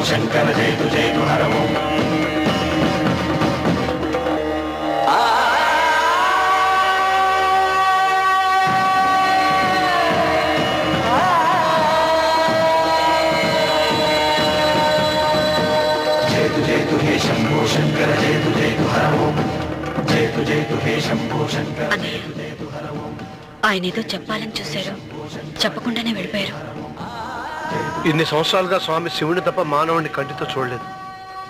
శంకర జయతు జయతు హర ఓం. జయతు జయతు హే శంభో శంకర జయతు జయతు హర ఓం. జయతు జయతు హే శంభో శంకర జయతు జయతు హర ఓం. ఆయన ఏదో చెప్పాలని చూశారు, చెప్పకుండానే వెళ్ళిపోయారు. ఇన్ని సంవత్సరాలుగా స్వామి శివుని తప్ప మానవుడిని కంటితో చూడలేదు.